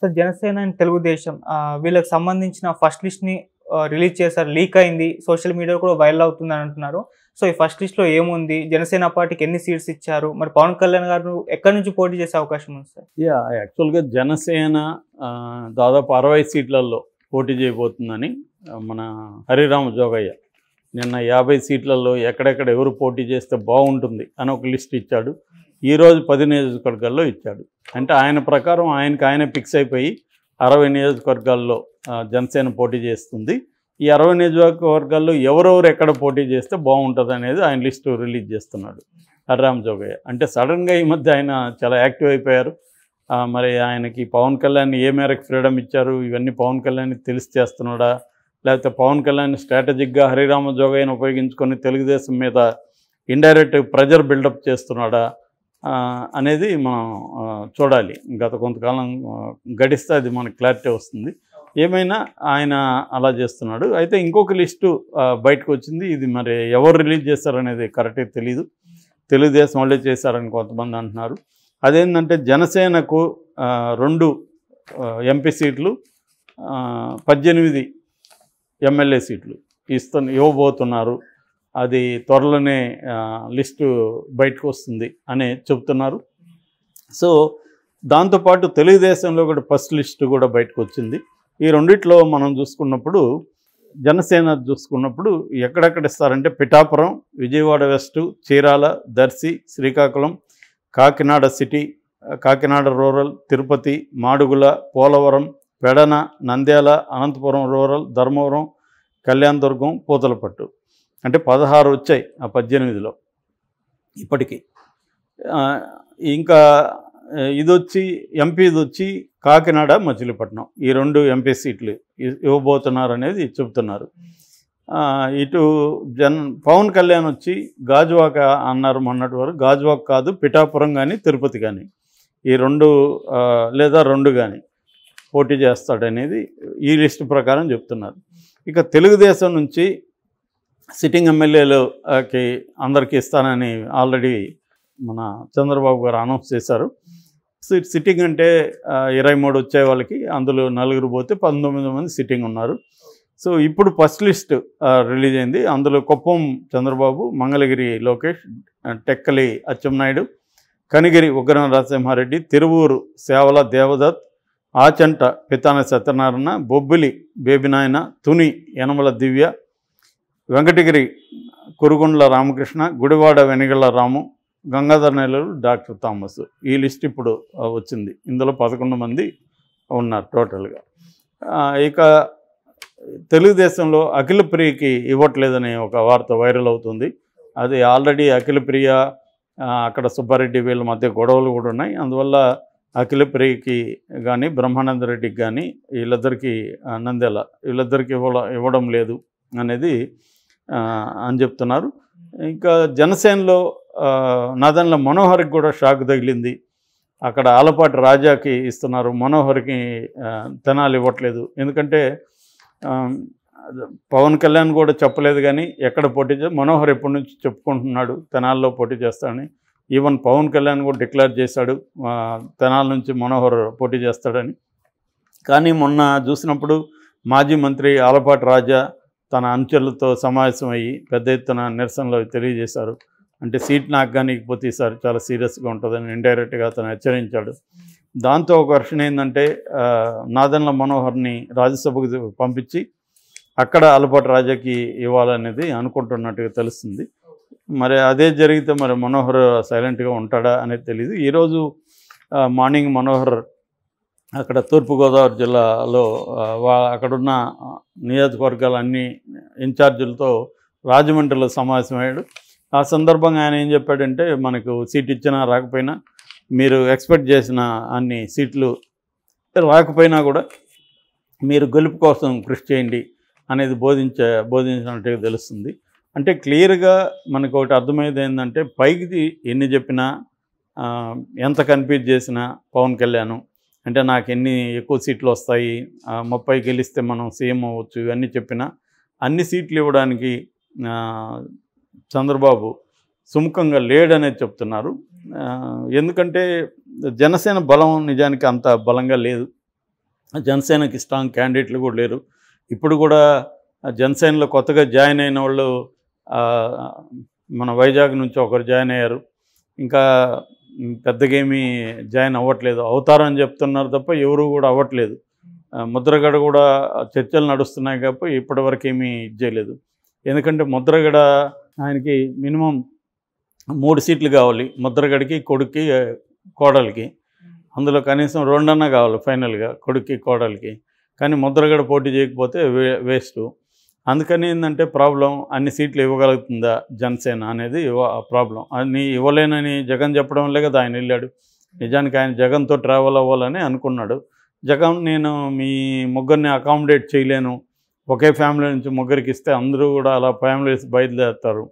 So Janasena and Telugu Desam వీళ్ళకి సంబంధించిన first లిస్ట్‌ని release చేశారు. లీక్ అయింది. సోషల్ మీడియాలో కూడా వైరల్ అవుతుందని అంటున్నారు. సో ఈ ఫస్ట్ లిస్ట్‌లో ఏముంది? జనసేన పార్టీకి ఎన్ని సీట్స్ ఇచ్చారు? మరి పవన్ కళ్యాణ్ గారు ఎక్కడి నుంచి పోటీ చేసే అవకాశం ఉంది సార్? యాక్చువల్‌గా జనసేన దాదాపు 60 సీట్లలో పోటీ చేయబోతుందని మన హరిరామ జోగయ్య నిన్న 50 సీట్లలో ఎక్కడెక్కడ ఎవరు పోటీ చేస్తే బాగుంటుంది అని ఒక లిస్ట్ ఇచ్చాడు. ఈరోజు 10 నియోజకవర్గాల్లో ఇచ్చాడు. అంటే ఆయన ప్రకారం ఆయనే ఫిక్స్ అయిపోయి 60 నియోజకవర్గాల్లో జనసేన పోటీ చేస్తుంది. ఈ 60 నియోజకవర్గాల్లో ఎవరెవరు ఎక్కడ పోటీ చేస్తే బాగుంటుంది అనేది ఆయన లిస్టు రిలీజ్ చేస్తున్నాడు హరిరామ జోగయ్య. అంటే సడన్గా ఈ మధ్య ఆయన చాలా యాక్టివ్ అయిపోయారు. మరి ఆయనకి పవన్ కళ్యాణ్ ఏ మేరకు ఫ్రీడమ్ ఇచ్చారు, ఇవన్నీ పవన్ కళ్యాణ్ తెలిసి చేస్తున్నాడా, లేకపోతే పవన్ కళ్యాణ్ స్ట్రాటజిక్గా హరిరామ జోగయ్యను ఉపయోగించుకొని తెలుగుదేశం మీద ఇండైరెక్ట్ ప్రెజర్ బిల్డప్ చేస్తున్నాడా అనేది మనం చూడాలి. గత కొంతకాలం గడిస్తే అది మనకు క్లారిటీ వస్తుంది. ఏమైనా ఆయన అలా చేస్తున్నాడు. అయితే ఇంకొక లిస్టు బయటకు వచ్చింది. ఇది మరి ఎవరు రిలీజ్ చేస్తారనేది కరెక్ట్గా తెలీదు. తెలుగుదేశం వాళ్ళే చేశారని కొంతమంది అంటున్నారు. అదేంటంటే జనసేనకు 2 ఎంపీ సీట్లు, 18 ఎమ్మెల్యే సీట్లు ఇవ్వబోతున్నారు. అది త్వరలోనే లిస్టు బయటకు వస్తుంది అని చెప్తున్నారు. సో దాంతోపాటు తెలుగుదేశంలో కూడా ఫస్ట్ లిస్టు కూడా బయటకు వచ్చింది. ఈ రెండిట్లో మనం చూసుకున్నప్పుడు జనసేన చూసుకున్నప్పుడు ఎక్కడెక్కడ ఇస్తారంటే Pithapuram, Vijayawada west, Chirala, Darsi, Srikakulam, Kakinada city, Kakinada rural, Tirupati, Madugula, Polavaram, Pedana, Nandyal, Anantapuram rural, Dharmavaram, Kalyandurgam, Puthalapattu. అంటే 16 వచ్చాయి ఆ 18లో ఇప్పటికీ. ఇంకా ఇదొచ్చి ఎంపీది వచ్చి కాకినాడ, మచిలీపట్నం, ఈ 2 ఎంపీ సీట్లు ఇవ్వబోతున్నారు అనేది చెప్తున్నారు. ఇటు పవన్ కళ్యాణ్ వచ్చి గాజువాక అన్నారు మొన్నటి వరకు. గాజువాక కాదు, పిఠాపురం కానీ తిరుపతి కానీ ఈ 2 లేదా 2 కానీ పోటీ చేస్తాడనేది ఈ లిస్టు ప్రకారం చెప్తున్నారు. ఇక తెలుగుదేశం నుంచి సిట్టింగ్ ఎమ్మెల్యేలకి అందరికీ ఇస్తానని ఆల్రెడీ మన చంద్రబాబు గారు అనౌన్స్ చేశారు. సిట్టింగ్ అంటే 23 వచ్చే వాళ్ళకి అందులో 4 పోతే 19 మంది సిట్టింగ్ ఉన్నారు. సో ఇప్పుడు ఫస్ట్ లిస్ట్ రిలీజ్ అయింది. అందులో కుప్పం చంద్రబాబు, మంగళగిరి లోకేష్, టెక్కలి అచ్చెన్నాయుడు, కనిగిరి ఉగ్రం నరసింహారెడ్డి, తిరువూరు సేవల దేవదత్, ఆచంట పితాని సత్యనారాయణ, బొబ్బిలి బేబినాయన, తుని యనమల దివ్య, వెంకటగిరి కురుగుండ్ల రామకృష్ణ, గుడివాడ వెనిగళ్ల రాము, గంగాధర నెల్లూరు డాక్టర్ థామస్. ఈ లిస్ట్ ఇప్పుడు వచ్చింది. ఇందులో 11 మంది ఉన్నారు టోటల్గా. ఇక తెలుగుదేశంలో అఖిలప్రియకి ఇవ్వట్లేదనే ఒక వార్త వైరల్ అవుతుంది. అది ఆల్రెడీ అఖిలప్రియ అక్కడ సుబ్బారెడ్డి వీళ్ళ మధ్య గొడవలు కూడా ఉన్నాయి. అందువల్ల అఖిలప్రియకి కానీ బ్రహ్మానందరెడ్డికి కానీ వీళ్ళిద్దరికీ నంద్యాల వీళ్ళిద్దరికీ ఇవ్వడం లేదు అనేది అని చెప్తున్నారు. ఇంకా జనసేనలో నాదన్ల మనోహర్కి కూడా షాక్ తగిలింది. అక్కడ ఆలపాటి రాజాకి ఇస్తున్నారు, మనోహర్కి తెనాలి ఇవ్వట్లేదు. ఎందుకంటే పవన్ కళ్యాణ్ కూడా చెప్పలేదు కానీ ఎక్కడ పోటీ మనోహర్ ఎప్పటి నుంచి చెప్పుకుంటున్నాడు తెనాల్లో పోటీ చేస్తాడని. ఈవెన్ పవన్ కళ్యాణ్ కూడా డిక్లేర్ చేశాడు తెనాల నుంచి మనోహర్ పోటీ చేస్తాడని. కానీ మొన్న చూసినప్పుడు మాజీ మంత్రి ఆలపాటి రాజా తన అనుచరులతో సమావేశం అయ్యి పెద్ద ఎత్తున నిరసనలు తెలియజేశారు. అంటే సీట్ నాకు కానీ ఇకపోతే ఈసారి చాలా సీరియస్గా ఉంటుందని ఇండైరెక్ట్గా అతను హెచ్చరించాడు. దాంతో ఒక వర్షన్ ఏంటంటే నాదన్ల మనోహర్ని రాజ్యసభకు పంపించి అక్కడ ఆలపాటి రాజాకి ఇవ్వాలనేది అనుకుంటున్నట్టుగా తెలుస్తుంది. మరి అదే జరిగితే మరి మనోహర్ సైలెంట్గా ఉంటాడా అనేది తెలియదు. ఈరోజు మార్నింగ్ మనోహర్ అక్కడ తూర్పుగోదావరి జిల్లాలో అక్కడున్న నియోజకవర్గాల అన్ని ఇన్ఛార్జీలతో రాజమండ్రిలో సమావేశమయ్యాడు. ఆ సందర్భంగా ఆయన ఏం చెప్పాడంటే, మనకు సీట్ ఇచ్చినా రాకపోయినా మీరు ఎక్స్పెక్ట్ చేసిన అన్ని సీట్లు రాకపోయినా కూడా మీరు గెలుపు కోసం కృషి చేయండి అనేది బోధించినట్టుగా తెలుస్తుంది. అంటే క్లియర్గా మనకు ఒకటి అర్థమయ్యేది ఏంటంటే, పైకి ఎన్ని చెప్పినా ఎంత కన్ఫ్యూజ్ చేసినా పవన్ కళ్యాణ్ అంటే నాకు ఎన్ని ఎక్కువ సీట్లు వస్తాయి, 30 గెలిస్తే మనం సీఎం అవ్వచ్చు, ఇవన్నీ చెప్పినా అన్ని సీట్లు ఇవ్వడానికి చంద్రబాబు సుముఖంగా లేడనేది చెప్తున్నారు. ఎందుకంటే జనసేన బలం నిజానికి అంత బలంగా లేదు. జనసేనకి స్ట్రాంగ్ క్యాండిడేట్లు కూడా లేరు. ఇప్పుడు కూడా జనసేనలో కొత్తగా జాయిన్ అయిన వాళ్ళు మన వైజాగ్ నుంచి ఒకరు జాయిన్ అయ్యారు. ఇంకా పెద్దగేమీ జాయిన్ అవ్వట్లేదు. అవుతారని చెప్తున్నారు తప్ప ఎవరు కూడా అవ్వట్లేదు. ముద్రగడ కూడా చర్చలు నడుస్తున్నాయి కాబట్టి ఇప్పటివరకు ఏమీ చేయలేదు. ఎందుకంటే ముద్రగడ ఆయనకి మినిమం 3 సీట్లు కావాలి. ముద్రగడికి, కొడుక్కి, కోడలికి. అందులో కనీసం 2 అన్నా కావాలి ఫైనల్గా, కొడుక్కి కోడలికి. కానీ ముద్రగడ పోటీ చేయకపోతే వేస్టు. అందుకని ఏంటంటే ప్రాబ్లం, అన్ని సీట్లు ఇవ్వగలుగుతుందా జనసేన అనేది ప్రాబ్లం. అన్ని ఇవ్వలేనని జగన్ చెప్పడం వల్లే కదా ఆయన వెళ్ళాడు. నిజానికి ఆయన జగన్తో ట్రావెల్ అవ్వాలని అనుకున్నాడు. జగన్ నేను మీ ముగ్గురిని అకామిడేట్ చేయలేను, ఒకే ఫ్యామిలీ నుంచి ముగ్గురికి ఇస్తే అందరూ కూడా అలా ఫ్యామిలీస్ బయలుదేరుతారు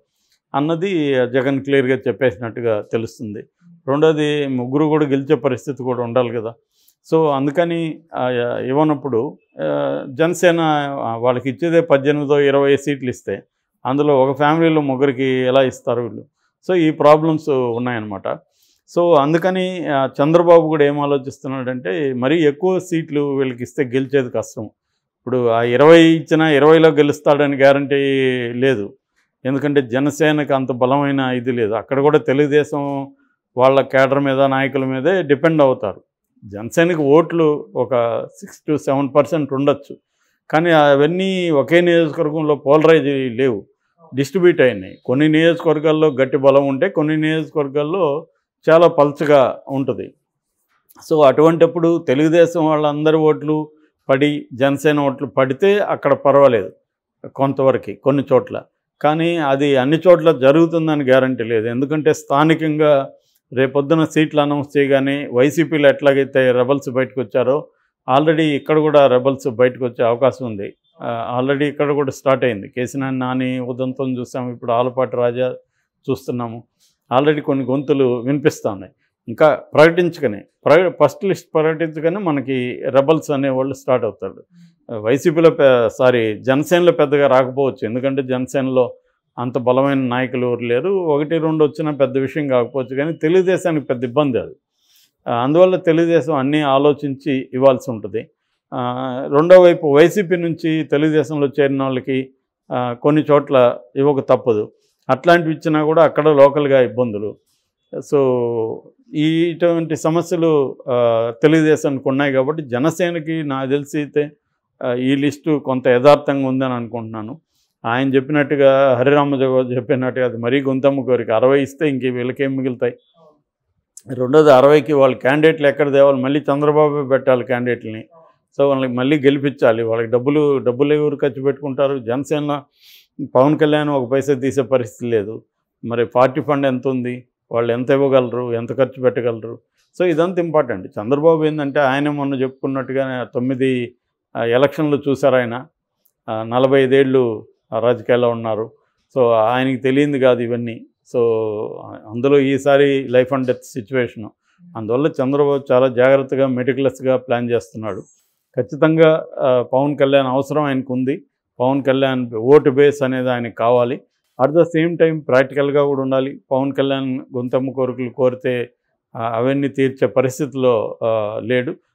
అన్నది జగన్ క్లియర్గా చెప్పేసినట్టుగా తెలుస్తుంది. రెండోది ముగ్గురు కూడా గెలిచే పరిస్థితి కూడా ఉండాలి కదా. సో అందుకని ఇవ్వనప్పుడు జనసేన వాళ్ళకి ఇచ్చేదే 18-20 సీట్లు ఇస్తే అందులో ఒక ఫ్యామిలీలో ముగ్గురికి ఎలా ఇస్తారు వీళ్ళు? సో ఈ ప్రాబ్లమ్స్ ఉన్నాయన్నమాట. సో అందుకని చంద్రబాబు కూడా ఏం ఆలోచిస్తున్నాడంటే మరీ ఎక్కువ సీట్లు వీళ్ళకి ఇస్తే గెలిచేది కష్టం. ఇప్పుడు ఆ 20 ఇచ్చినా 20లో గెలుస్తాడని గ్యారంటీ లేదు. ఎందుకంటే జనసేనకు అంత బలమైన ఇది లేదు. అక్కడ కూడా తెలుగుదేశం వాళ్ళ కేడర్ మీద, నాయకుల మీదే డిపెండ్ అవుతారు. జనసేనకు ఓట్లు ఒక 6-7% ఉండొచ్చు. కానీ అవన్నీ ఒకే నియోజకవర్గంలో పోలరైజ్ లేవు, డిస్ట్రిబ్యూట్ అయినాయి. కొన్ని నియోజకవర్గాల్లో గట్టి బలం ఉంటే కొన్ని నియోజకవర్గాల్లో చాలా పల్చగా ఉంటుంది. సో అటువంటిప్పుడు తెలుగుదేశం వాళ్ళందరి ఓట్లు పడి జనసేన ఓట్లు పడితే అక్కడ పర్వాలేదు కొంతవరకు, కొన్ని చోట్ల. కానీ అది అన్ని చోట్ల జరుగుతుందని గ్యారంటీ లేదు. ఎందుకంటే స్థానికంగా రేపొద్దున సీట్లు అనౌన్స్ చేయగానే వైసీపీలో ఎట్లాగైతే రెబల్స్ బయటకు వచ్చారో ఆల్రెడీ ఇక్కడ కూడా రెబల్స్ బయటకు వచ్చే అవకాశం ఉంది. ఆల్రెడీ ఇక్కడ కూడా స్టార్ట్ అయింది. కేసీఆర్ నాని ఉదంతం చూసాము, ఇప్పుడు ఆలపాటి రాజా చూస్తున్నాము. ఆల్రెడీ కొన్ని గొంతులు వినిపిస్తూ ఉన్నాయి. ఇంకా ప్రకటించగానే ఫస్ట్ లిస్ట్ ప్రకటించగానే మనకి రెబల్స్ అనేవాళ్ళు స్టార్ట్ అవుతారు. వైసీపీలో జనసేనలో పెద్దగా రాకపోవచ్చు, ఎందుకంటే జనసేనలో అంత బలమైన నాయకులు ఎవరు లేరు. 1-2 వచ్చినా పెద్ద విషయం కాకపోవచ్చు, కానీ తెలుగుదేశానికి పెద్ద ఇబ్బంది అది. అందువల్ల తెలుగుదేశం అన్నీ ఆలోచించి ఇవ్వాల్సి ఉంటుంది. రెండో వైపు వైసీపీ నుంచి తెలుగుదేశంలో చేరిన వాళ్ళకి కొన్ని చోట్ల ఇవ్వక తప్పదు. అట్లాంటివి ఇచ్చినా కూడా అక్కడ లోకల్గా ఇబ్బందులు. సో ఇటువంటి సమస్యలు తెలుగుదేశానికి ఉన్నాయి కాబట్టి జనసేనకి నాకు తెలిసి అయితే ఈ లిస్టు కొంత యథార్థంగా ఉందని అనుకుంటున్నాను. ఆయన చెప్పినట్టుగా హరిరామజోగ చెప్పినట్టుగా అది మరీ గొంతమ్మ కోరిక. 60 ఇస్తే ఇంక వీళ్ళకేం మిగులుతాయి? రెండోది 60కి వాళ్ళు క్యాండిడేట్లు ఎక్కడ తేవాలి? మళ్ళీ చంద్రబాబు పెట్టాలి క్యాండిడేట్లని. సో వాళ్ళకి మళ్ళీ గెలిపించాలి. వాళ్ళకి డబ్బులు ఎవరు ఖర్చు పెట్టుకుంటారు? జనసేన పవన్ కళ్యాణ్ ఒక పైసా తీసే పరిస్థితి లేదు. మరి పార్టీ ఫండ్ ఎంత ఉంది? వాళ్ళు ఎంత ఇవ్వగలరు? ఎంత ఖర్చు పెట్టగలరు? సో ఇదంతా ఇంపార్టెంట్. చంద్రబాబు ఏంటంటే ఆయన మొన్న చెప్పుకున్నట్టుగా 9 ఎలక్షన్లు చూశారు. ఆయన 45 ఏళ్ళు రాజకీయాల్లో ఉన్నారు. సో ఆయనకి తెలియంది కాదు ఇవన్నీ. సో అందులో ఈసారి లైఫ్ అండ్ డెత్ సిచ్యువేషను. అందువల్ల చంద్రబాబు చాలా జాగ్రత్తగా మెటికులస్గా ప్లాన్ చేస్తున్నాడు. ఖచ్చితంగా పవన్ కళ్యాణ్ అవసరం ఆయనకు ఉంది. పవన్ కళ్యాణ్ ఓటు బేస్ అనేది ఆయనకు కావాలి. అట్ ద సేమ్ టైం ప్రాక్టికల్గా కూడా ఉండాలి. పవన్ కళ్యాణ్ గొంతమ్మ కోరికలు కోరితే అవన్నీ తీర్చే పరిస్థితిలో లేడు.